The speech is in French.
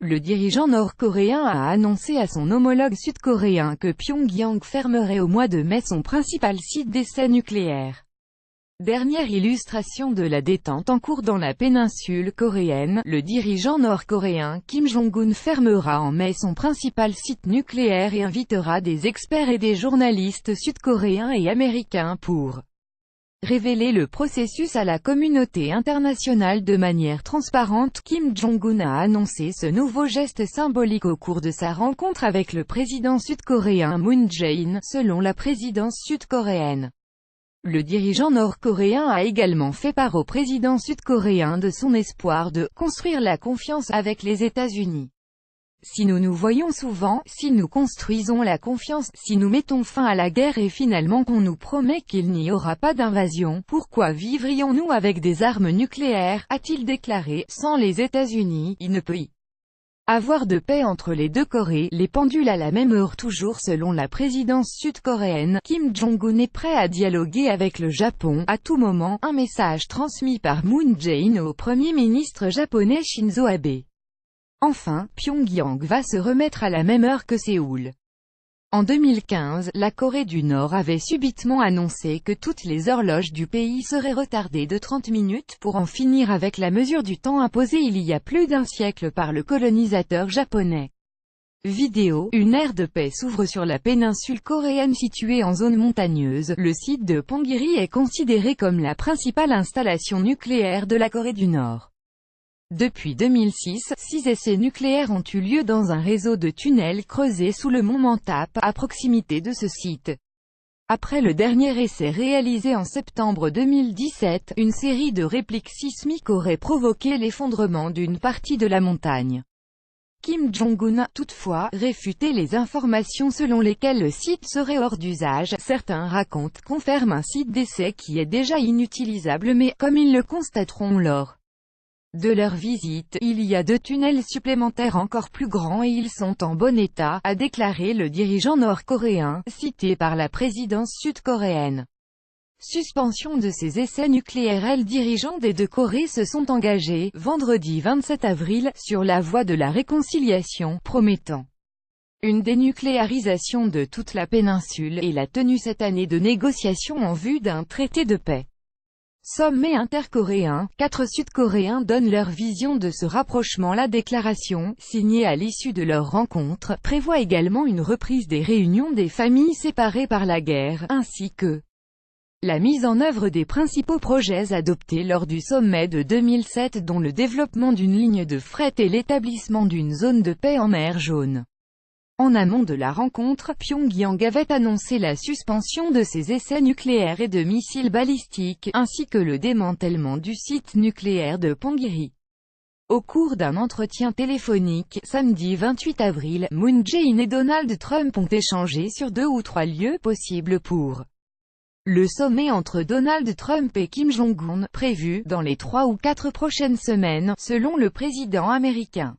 Le dirigeant nord-coréen a annoncé à son homologue sud-coréen que Pyongyang fermerait au mois de mai son principal site d'essai nucléaire. Dernière illustration de la détente en cours dans la péninsule coréenne, le dirigeant nord-coréen Kim Jong-un fermera en mai son principal site nucléaire et invitera des experts et des journalistes sud-coréens et américains pour révéler le processus à la communauté internationale de manière transparente. Kim Jong-un a annoncé ce nouveau geste symbolique au cours de sa rencontre avec le président sud-coréen Moon Jae-in, selon la présidence sud-coréenne. Le dirigeant nord-coréen a également fait part au président sud-coréen de son espoir de « construire la confiance avec les États-Unis ». Si nous nous voyons souvent, si nous construisons la confiance, si nous mettons fin à la guerre et finalement qu'on nous promet qu'il n'y aura pas d'invasion, pourquoi vivrions-nous avec des armes nucléaires, a-t-il déclaré. Sans les États-Unis, il ne peut y avoir de paix entre les deux Corées, les pendules à la même heure. Toujours selon la présidence sud-coréenne, Kim Jong-un est prêt à dialoguer avec le Japon, à tout moment, un message transmis par Moon Jae-in au Premier ministre japonais Shinzo Abe. Enfin, Pyongyang va se remettre à la même heure que Séoul. En 2015, la Corée du Nord avait subitement annoncé que toutes les horloges du pays seraient retardées de 30 minutes pour en finir avec la mesure du temps imposée il y a plus d'un siècle par le colonisateur japonais. Vidéo, une ère de paix s'ouvre sur la péninsule coréenne située en zone montagneuse. Le site de Pongiri est considéré comme la principale installation nucléaire de la Corée du Nord. Depuis 2006, 6 essais nucléaires ont eu lieu dans un réseau de tunnels creusés sous le mont Mantap, à proximité de ce site. Après le dernier essai réalisé en septembre 2017, une série de répliques sismiques aurait provoqué l'effondrement d'une partie de la montagne. Kim Jong-un a, toutefois, réfuté les informations selon lesquelles le site serait hors d'usage. Certains racontent qu'on ferme un site d'essai qui est déjà inutilisable mais, comme ils le constateront lors de leur visite, il y a 2 tunnels supplémentaires encore plus grands et ils sont en bon état, a déclaré le dirigeant nord-coréen, cité par la présidence sud-coréenne. Suspension de ces essais nucléaires. Les dirigeants des deux Corées se sont engagés, vendredi 27 avril, sur la voie de la réconciliation, promettant une dénucléarisation de toute la péninsule et la tenue cette année de négociations en vue d'un traité de paix. Sommet intercoréen, 4 Sud-Coréens donnent leur vision de ce rapprochement. La déclaration, signée à l'issue de leur rencontre, prévoit également une reprise des réunions des familles séparées par la guerre, ainsi que la mise en œuvre des principaux projets adoptés lors du sommet de 2007 dont le développement d'une ligne de fret et l'établissement d'une zone de paix en mer Jaune. En amont de la rencontre, Pyongyang avait annoncé la suspension de ses essais nucléaires et de missiles balistiques, ainsi que le démantèlement du site nucléaire de Pongiri. Au cours d'un entretien téléphonique, samedi 28 avril, Moon Jae-in et Donald Trump ont échangé sur 2 ou 3 lieux possibles pour le sommet entre Donald Trump et Kim Jong-un, prévu dans les 3 ou 4 prochaines semaines, selon le président américain.